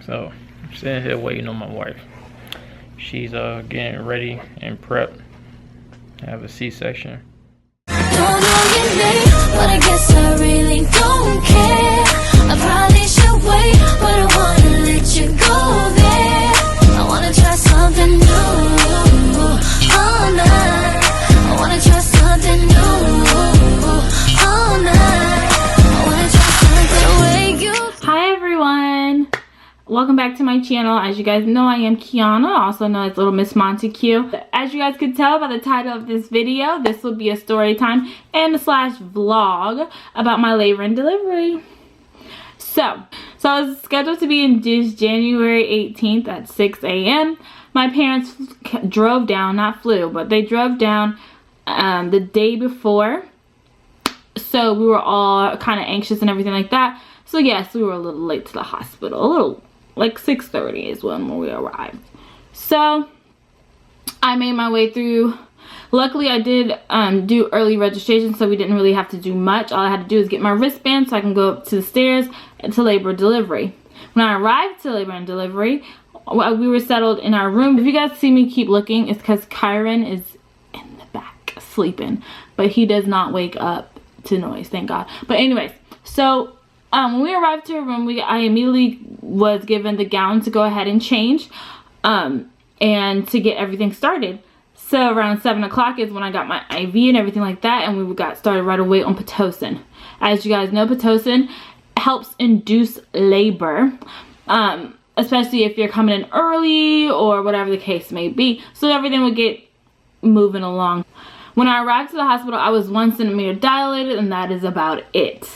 So I'm sitting here waiting on my wife. She's getting ready and prepped to have a C-section. Don't know your name, but I guess I really don't care. I probably should wait, but I wanna let you go there. I wanna try something new all night. I wanna try something new all night. I wanna try something way you. Hi everyone, welcome back to my channel. As you guys know, I am Kianna, also known as Little Miss Montague. As you guys could tell by the title of this video, this will be a story time and slash vlog about my labor and delivery. So I was scheduled to be induced January 18th at 6 a.m. My parents drove down, not flew, but they drove down the day before. So we were all kind of anxious and everything like that. So yes, we were a little late to the hospital. A little, like 6:30 is when we arrived. So I made my way through. Luckily I did do early registration, so we didn't really have to do much. All I had to do is get my wristband so I can go up to the stairs to labor and delivery. When I arrived to labor and delivery, we were settled in our room. If you guys see me keep looking, it's because Kyron is in the back sleeping, but he does not wake up to noise, thank God. But anyways, so when we arrived to our room, I immediately was given the gown to go ahead and change and to get everything started. So around 7 o'clock is when I got my IV and everything like that, and we got started right away on Pitocin. As you guys know, Pitocin helps induce labor, especially if you're coming in early or whatever the case may be. So everything would get moving along. When I arrived to the hospital, I was 1 centimeter dilated, and that is about it.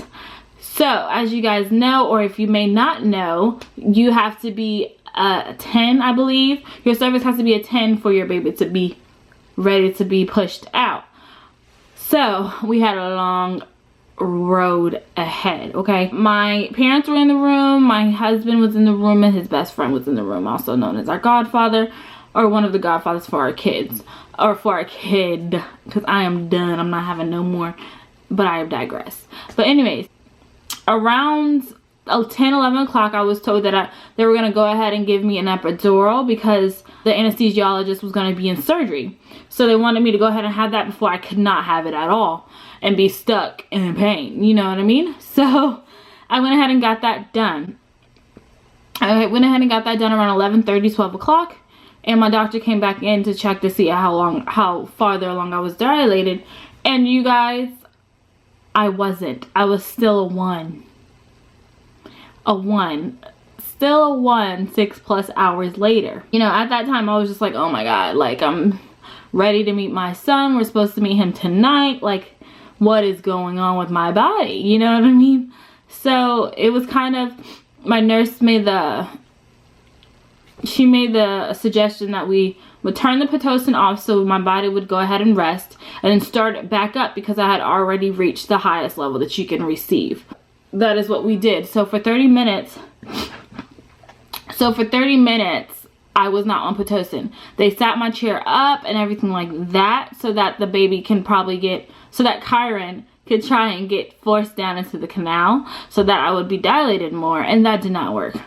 So as you guys know, or if you may not know, you have to be a 10, I believe. Your cervix has to be a 10 for your baby to be ready to be pushed out. So we had a long road ahead, okay? My parents were in the room, my husband was in the room, and his best friend was in the room, also known as our godfather, or one of the godfathers for our kids, or for our kid, because I am done. I'm not having no more, but I have digressed. But anyways, around 10-11 o'clock, I was told that they were going to go ahead and give me an epidural because the anesthesiologist was going to be in surgery. So they wanted me to go ahead and have that before I could not have it at all and be stuck in pain, you know what I mean? So I went ahead and got that done. I went ahead and got that done around 11:30, 12 o'clock, and my doctor came back in to check to see how farther along I was dilated. And you guys, I wasn't. I was still a 1. A 1. Still a 1 6+ hours later. You know, at that time I was just like, oh my God, like I'm ready to meet my son. We're supposed to meet him tonight. Like, what is going on with my body? You know what I mean? So it was kind of, my nurse made the suggestion that we would turn the Pitocin off so my body would go ahead and rest and then start it back up because I had already reached the highest level that you can receive. That is what we did. So for 30 minutes, I was not on Pitocin. They sat my chair up and everything like that so that the baby can probably get, so that Kyron could try and get forced down into the canal so that I would be dilated more, and that did not work.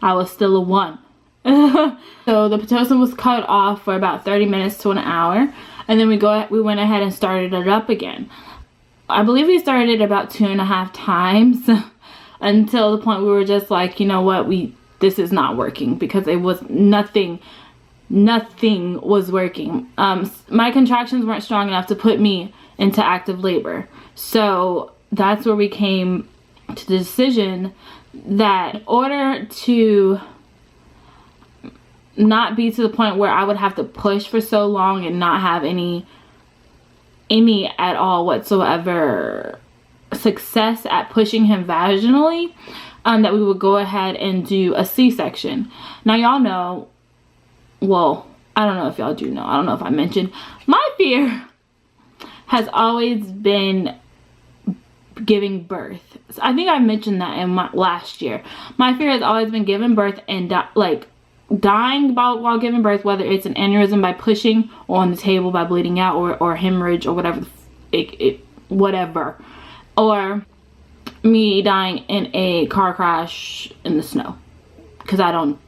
I was still a 1. So the Pitocin was cut off for about 30 minutes to an hour, and then we went ahead and started it up again. I believe we started it about 2.5 times until the point we were just like, you know what, this is not working, because it was nothing was working. My contractions weren't strong enough to put me into active labor. So that's where we came to the decision that in order to not be to the point where I would have to push for so long and not have any at all whatsoever success at pushing him vaginally, that we would go ahead and do a C-section. Now y'all know, well, I don't know if y'all do know, I don't know if I mentioned, my fear has always been giving birth. So I think I mentioned that in my last year. My fear has always been giving birth and dying while giving birth, whether it's an aneurysm by pushing or on the table by bleeding out, or hemorrhage or whatever, or me dying in a car crash in the snow. because I don't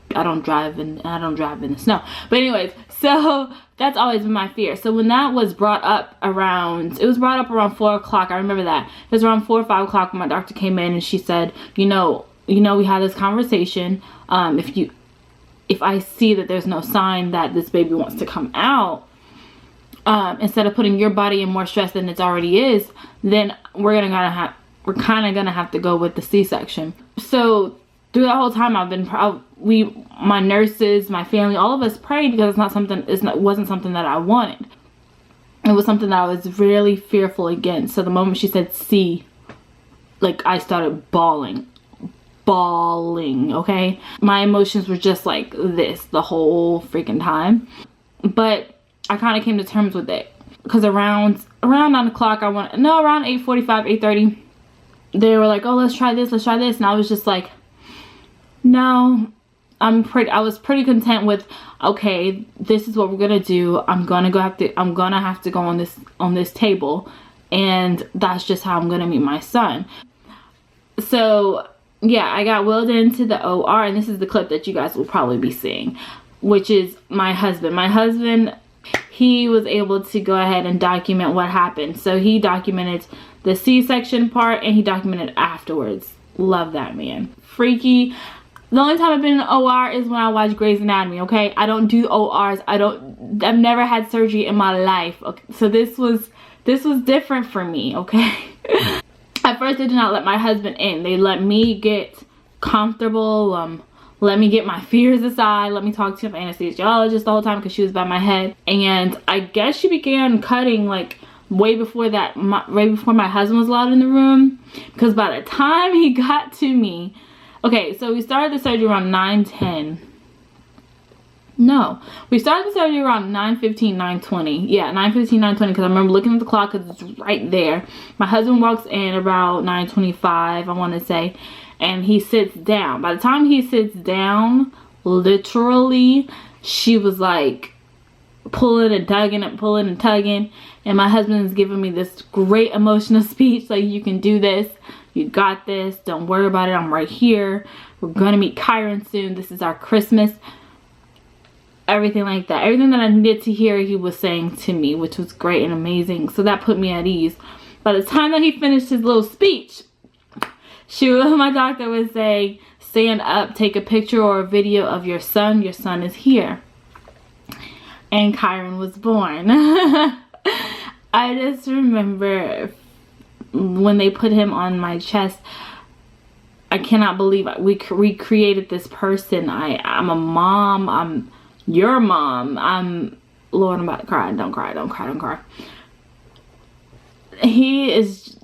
drive in the snow. But anyways, so that's always been my fear. So when that was brought up around, it was brought up around 4 o'clock. I remember that. It was around 4 or 5 o'clock when my doctor came in and she said, you know, we had this conversation. If I see that there's no sign that this baby wants to come out, instead of putting your body in more stress than it already is, then we're kind of gonna have to go with the C-section. So through that whole time, my nurses, my family, all of us prayed, because it wasn't something that I wanted. It was something that I was really fearful against. So the moment she said C, like, I started bawling, okay? My emotions were just like this the whole freaking time. But I kind of came to terms with it, because around 9 o'clock, around 8:45, 8:30, they were like, oh, let's try this, and I was just like, no. I was pretty content with, okay, this is what we're gonna do. I'm gonna have to go on this table, and that's just how I'm gonna meet my son. So yeah, I got wheeled into the OR, and this is the clip that you guys will probably be seeing, which is my husband. He was able to go ahead and document what happened. So he documented the C-section part, and he documented afterwards. Love that man. Freaky. The only time I've been in an OR is when I watch Grey's Anatomy, okay? I don't do ORs. I've never had surgery in my life. Okay? So this was different for me, okay? At first, they did not let my husband in. They let me get comfortable, let me get my fears aside, let me talk to an anesthesiologist the whole time, because she was by my head. And I guess she began cutting like way before my husband was allowed in the room, because by the time he got to me, okay, so we started the surgery around 9:10. No, we started the surgery around 9:15, 9:20. Yeah, 9:15, 9:20, because I remember looking at the clock, because it's right there. My husband walks in about 9:25, I want to say, and he sits down. By the time he sits down, literally, she was like pulling and tugging, and my husband is giving me this great emotional speech, like, you can do this, you got this, don't worry about it, I'm right here, we're gonna meet Kyron soon, this is our Christmas. Everything like that. Everything that I needed to hear, he was saying to me, which was great and amazing. So that put me at ease. By the time that he finished his little speech, my doctor was saying, stand up, take a picture or a video of your son. Your son is here. And Kyron was born. I just remember when they put him on my chest, I cannot believe we recreated this person. I'm a mom. I'm your mom. Lord, I'm about to cry. Don't cry. He is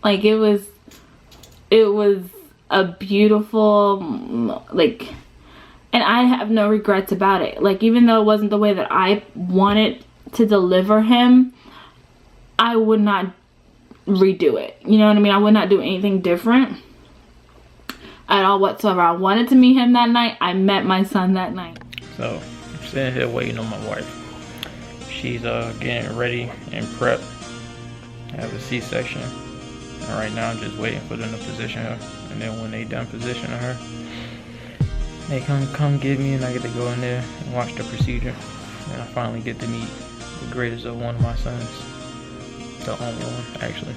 like, it was a beautiful, like, and I have no regrets about it. Like, even though it wasn't the way that I wanted to deliver him, I would not redo it. You know what I mean? I would not do anything different at all whatsoever. I wanted to meet him that night. I met my son that night. So I'm sitting here waiting on my wife. She's getting ready and prepped. I have a C-section, and right now I'm just waiting for them to position her. And then when they done positioning her, they come get me, and I get to go in there and watch the procedure. And I finally get to meet the greatest of one of my sons, the only one, actually.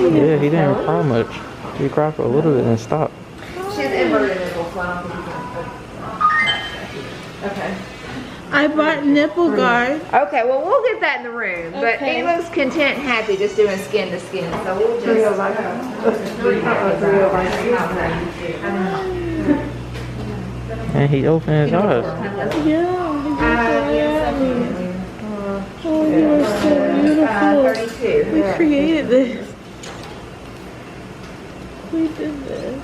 Yeah, he didn't cry much. He cried for a little bit and stopped. She has inverted nipples, so I don't think you can. Okay. I bought nipple guard. Okay, well, we'll get that in the room. But he looks content and happy just doing skin to skin. So we'll just. And he opened his eyes. Oh, you are so beautiful. 32. We created this. We did this.